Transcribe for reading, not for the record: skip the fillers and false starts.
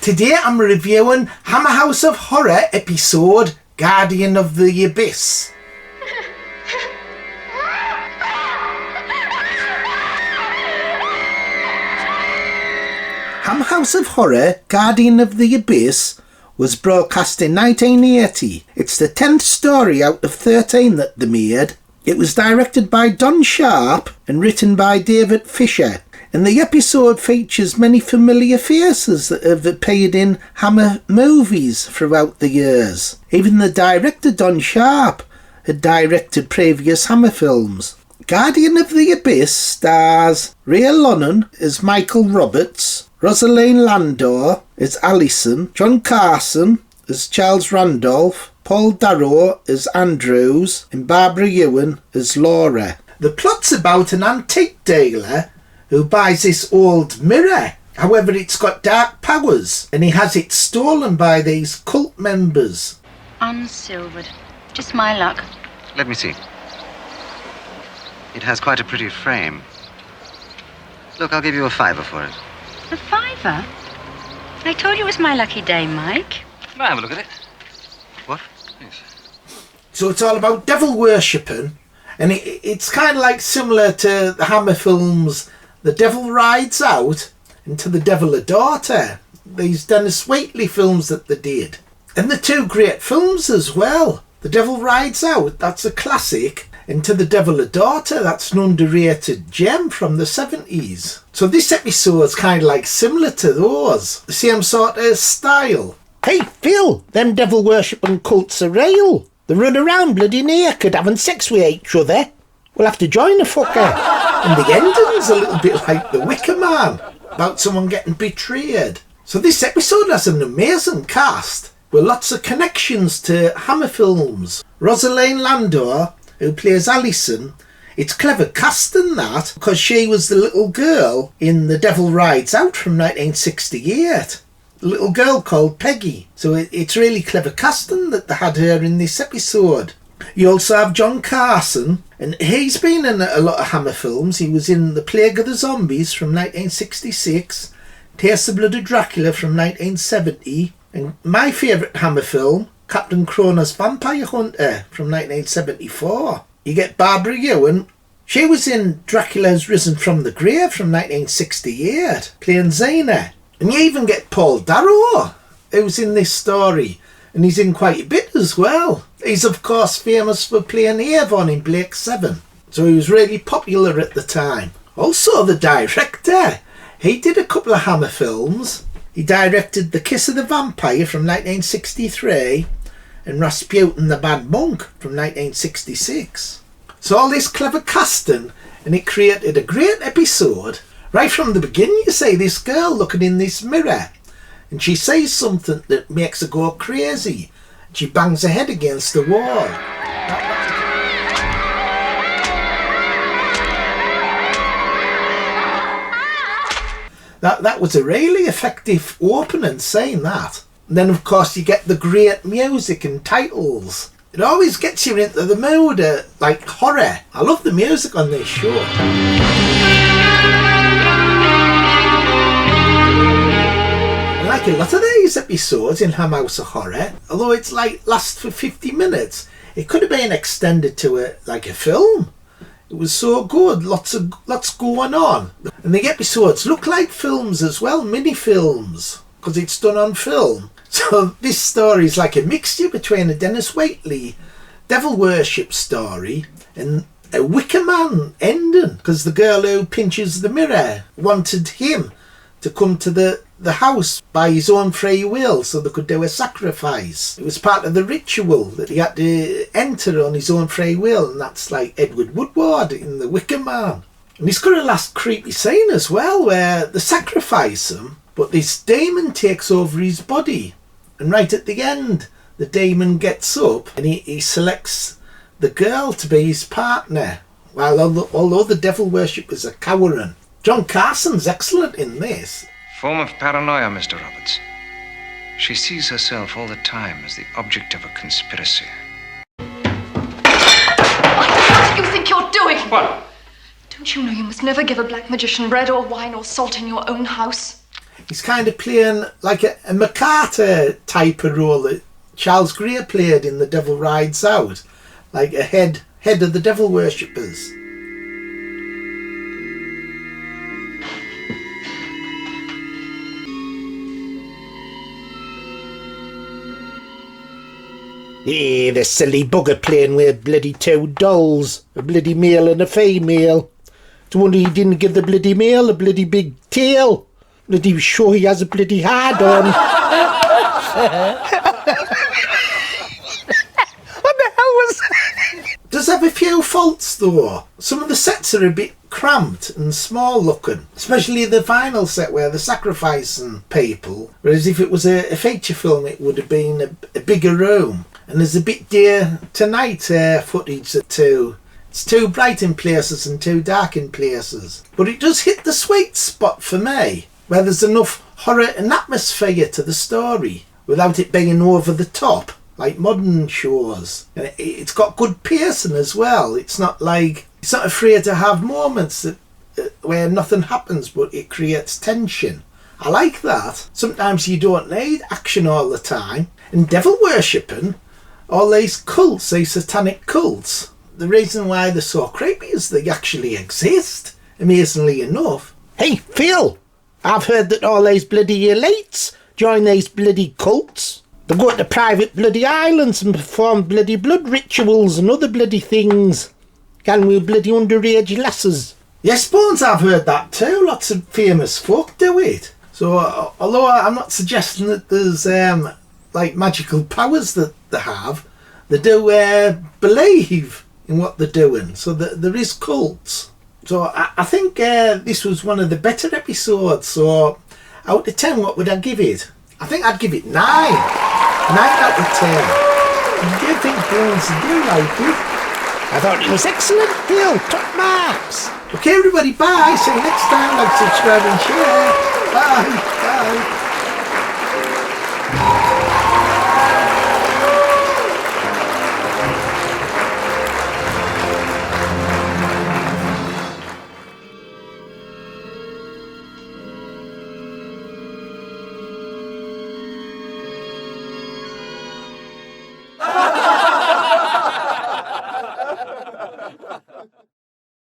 Today I'm reviewing Hammer House of Horror episode Guardian of the Abyss. Hammer House of Horror Guardian of the Abyss was broadcast in 1980. It's the 10th story out of 13 that they made. It was directed by Don Sharp and written by David Fisher. And the episode features many familiar faces that have appeared in Hammer movies throughout the years. Even the director Don Sharp had directed previous Hammer films. Guardian of the Abyss stars Ray Lunnan as Michael Roberts, Rosalind Landor as Alison, John Carson as Charles Randolph, Paul Darrow as Andrews, and Barbara Ewan as Laura. The plot's about an antique dealer who buys this old mirror. However, it's got dark powers, and he has it stolen by these cult members. Unsilvered. Just my luck. Let me see. It has quite a pretty frame. Look, I'll give you a $5 for it. A $5? I told you it was my lucky day, Mike. May I have a look at it? What? Yes. So it's all about devil worshipping, and it's kind of like similar to the Hammer films The Devil Rides Out and To the Devil a Daughter. These Dennis Waitley films that they did. And the two great films as well. The Devil Rides Out, that's a classic. And To the Devil a Daughter, that's an underrated gem from the 70s. So this episode's kind of like similar to those. The same sort of style. Hey Phil, them devil worshipping cults are real. They run around bloody naked having sex with each other. We'll have to join a fucker. And the ending's a little bit like The Wicker Man, about someone getting betrayed. So this episode has an amazing cast with lots of connections to Hammer films. Rosalind Landor, who plays Alison, it's clever casting that, because she was the little girl in The Devil Rides Out from 1968. A little girl called Peggy. So it's really clever casting that they had her in this episode. You also have John Carson, and he's been in a lot of Hammer films. He was in The Plague of the Zombies from 1966, Taste the Blood of Dracula from 1970, and my favourite Hammer film, Captain Kroner's Vampire Hunter from 1974. You get Barbara Ewan. She was in Dracula's Risen from the Grave from 1968, playing Xena. And you even get Paul Darrow, who's in this story, and he's in quite a bit as well. He's of course famous for playing Avon in Blake 7, so he was really popular at the time. Also the director, he did a couple of Hammer films. He directed The Kiss of the Vampire from 1963 and Rasputin the Bad Monk from 1966. So all this clever casting, and it created a great episode. Right from the beginning you see this girl looking in this mirror, and she says something that makes her go crazy. She bangs her head against the wall. That was a really effective opening, saying that. And then of course you get the great music and titles. It always gets you into the mood of, like, horror. I love the music on this show. Like a lot of these episodes in Hammer House of Horror, although it's like lasts for 50 minutes, it could have been extended to a film. It was so good, lots going on. And the episodes look like films as well, mini films, because it's done on film. So this story is like a mixture between a Dennis Waitley devil worship story and a Wicker Man ending, because the girl who pinches the mirror wanted him to come to the house by his own free will so they could do a sacrifice. It was part of the ritual that he had to enter on his own free will, and that's like Edward Woodward in The Wicker Man. And he's got a last creepy scene as well where they sacrifice him, but this demon takes over his body, and right at the end the demon gets up and he selects the girl to be his partner, while although the devil worshippers are cowering. John Carson's excellent in this. Form of paranoia, Mr. Roberts. She sees herself all the time as the object of a conspiracy. What do you think you're doing? What? Don't you know you must never give a black magician bread or wine or salt in your own house? He's kind of playing like a MacArthur type of role that Charles Gray played in The Devil Rides Out, like a head of the devil worshippers. Eh, the silly bugger playing with bloody two dolls, a bloody male and a female. It's a wonder he didn't give the bloody male a bloody big tail. Bloody sure he has a bloody hard on. What the hell was that? Does have a few faults though. Some of the sets are a bit cramped and small looking, especially the final set where they're sacrificing people, whereas if it was a feature film it would have been a bigger room. And there's a bit day to night footage too. It's too bright in places and too dark in places. But it does hit the sweet spot for me, where there's enough horror and atmosphere to the story without it being over the top like modern shows. And it's got good pacing as well. It's not afraid to have moments where nothing happens but it creates tension. I like that. Sometimes you don't need action all the time. And devil worshipping, all these cults, these satanic cults, the reason why they're so creepy is they actually exist, amazingly enough. Hey, Phil! I've heard that all these bloody elites join these bloody cults. They go to private bloody islands and perform bloody blood rituals and other bloody things. Can with bloody underage lasses. Yes, Bones, I've heard that too. Lots of famous folk do it. So, although I'm not suggesting that there's like magical powers that they have, they do believe in what they're doing. So there is cults. So I think this was one of the better episodes. So out of 10, what would I give it? I think I'd give it 9. 9 out of 10. I do think Bones do like it. I thought it was excellent, Phil. Top marks. Okay, everybody, bye. See you next time. Like, subscribe and share. Bye. Bye.